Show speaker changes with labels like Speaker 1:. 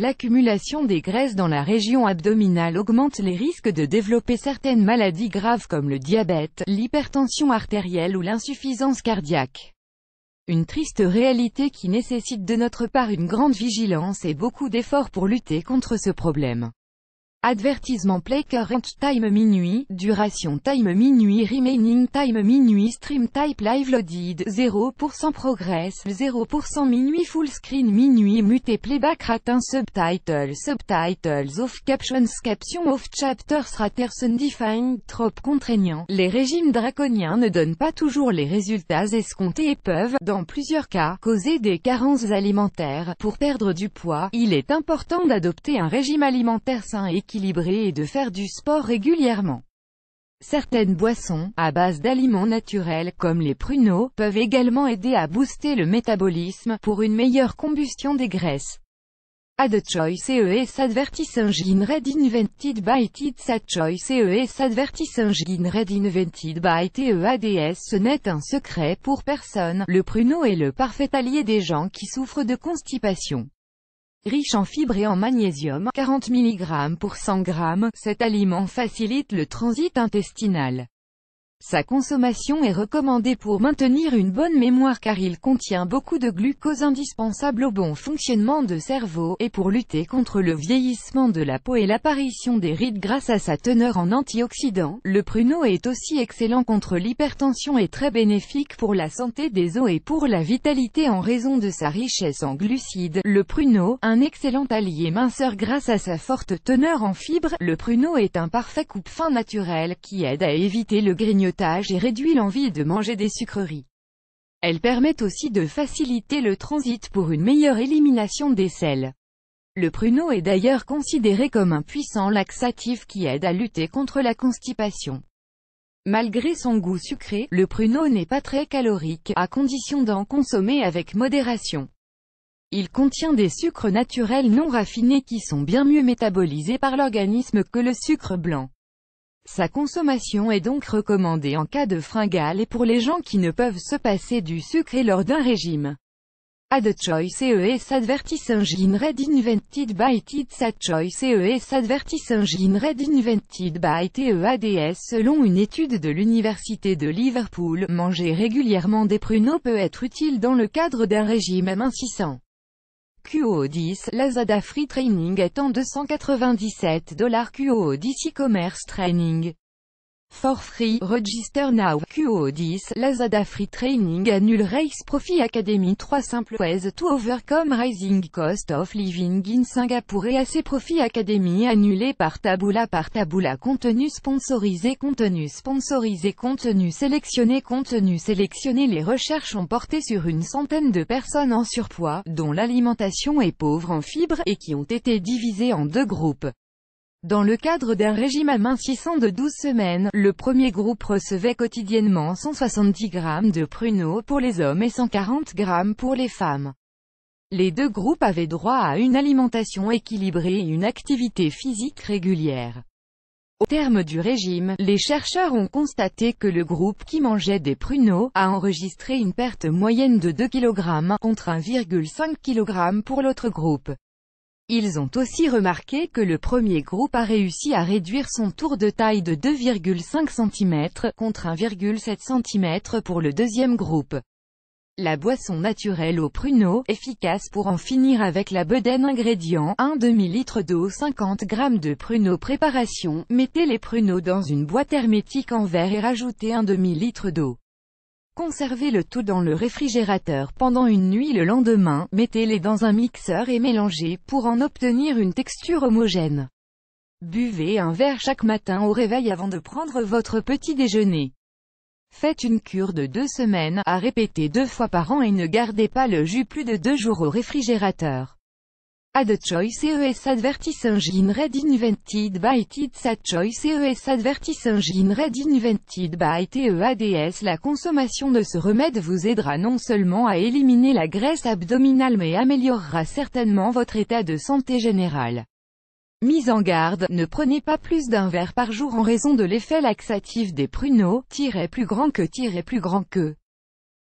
Speaker 1: L'accumulation des graisses dans la région abdominale augmente les risques de développer certaines maladies graves comme le diabète, l'hypertension artérielle ou l'insuffisance cardiaque. Une triste réalité qui nécessite de notre part une grande vigilance et beaucoup d'efforts pour lutter contre ce problème. Advertisement play current time minuit, duration time minuit remaining time minuit stream type live loaded 0% progress 0% minuit full screen minuit muté playback ratin subtitles off captions off chapters raters undefined trop contraignant. Les régimes draconiens ne donnent pas toujours les résultats escomptés et peuvent, dans plusieurs cas, causer des carences alimentaires. Pour perdre du poids, il est important d'adopter un régime alimentaire sain et équilibré et de faire du sport régulièrement. Certaines boissons, à base d'aliments naturels, comme les pruneaux, peuvent également aider à booster le métabolisme, pour une meilleure combustion des graisses. Add choice ES advertising red invented by TEAD choice ES advertising red invented by TEADS. Ce n'est un secret pour personne, le pruneau est le parfait allié des gens qui souffrent de constipation. Riche en fibres et en magnésium, 40 mg pour 100 g, cet aliment facilite le transit intestinal. Sa consommation est recommandée pour maintenir une bonne mémoire car il contient beaucoup de glucose indispensable au bon fonctionnement de cerveau, et pour lutter contre le vieillissement de la peau et l'apparition des rides grâce à sa teneur en antioxydants. Le pruneau est aussi excellent contre l'hypertension et très bénéfique pour la santé des os et pour la vitalité en raison de sa richesse en glucides. Le pruneau, un excellent allié minceur grâce à sa forte teneur en fibres. Le pruneau est un parfait coupe-faim naturel qui aide à éviter le grignotage et réduit l'envie de manger des sucreries. Elle permet aussi de faciliter le transit pour une meilleure élimination des selles. Le pruneau est d'ailleurs considéré comme un puissant laxatif qui aide à lutter contre la constipation. Malgré son goût sucré, le pruneau n'est pas très calorique, à condition d'en consommer avec modération. Il contient des sucres naturels non raffinés qui sont bien mieux métabolisés par l'organisme que le sucre blanc. Sa consommation est donc recommandée en cas de fringales et pour les gens qui ne peuvent se passer du sucre lors d'un régime. Add choice ES advertising red invented by TEAD choice ES advertising red invented by TEADS. Selon une étude de l'université de Liverpool, manger régulièrement des pruneaux peut être utile dans le cadre d'un régime amincissant. QO10, Lazada Free Training étant $297 QO10 e-commerce training. For free, register now. QO10, Lazada Free Training Annual Race Profit Academy 3 simple ways to overcome rising cost of living in Singapour et AC Profit Academy annulé par Taboola contenu sponsorisé contenu sélectionné les recherches ont porté sur une centaine de personnes en surpoids, dont l'alimentation est pauvre en fibres, et qui ont été divisées en deux groupes. Dans le cadre d'un régime amincissant de 12 semaines, le premier groupe recevait quotidiennement 170 g de pruneaux pour les hommes et 140 g pour les femmes. Les deux groupes avaient droit à une alimentation équilibrée et une activité physique régulière. Au terme du régime, les chercheurs ont constaté que le groupe qui mangeait des pruneaux a enregistré une perte moyenne de 2 kg, contre 1,5 kg pour l'autre groupe. Ils ont aussi remarqué que le premier groupe a réussi à réduire son tour de taille de 2,5 cm, contre 1,7 cm pour le deuxième groupe. La boisson naturelle aux pruneaux, efficace pour en finir avec la bedaine. Ingrédients: 1 demi-litre d'eau, 50 g de pruneaux. Préparation: mettez les pruneaux dans une boîte hermétique en verre et rajoutez 1 demi-litre d'eau. Conservez le tout dans le réfrigérateur pendant une nuit. Le lendemain, mettez-les dans un mixeur et mélangez pour en obtenir une texture homogène. Buvez un verre chaque matin au réveil avant de prendre votre petit déjeuner. Faites une cure de 2 semaines, à répéter 2 fois par an et ne gardez pas le jus plus de 2 jours au réfrigérateur. Add choice ES advertising red invented by TEAD choice ES advertising red invented by TEADS. La consommation de ce remède vous aidera non seulement à éliminer la graisse abdominale mais améliorera certainement votre état de santé général. Mise en garde, ne prenez pas plus d'un verre par jour en raison de l'effet laxatif des pruneaux, plus grand que.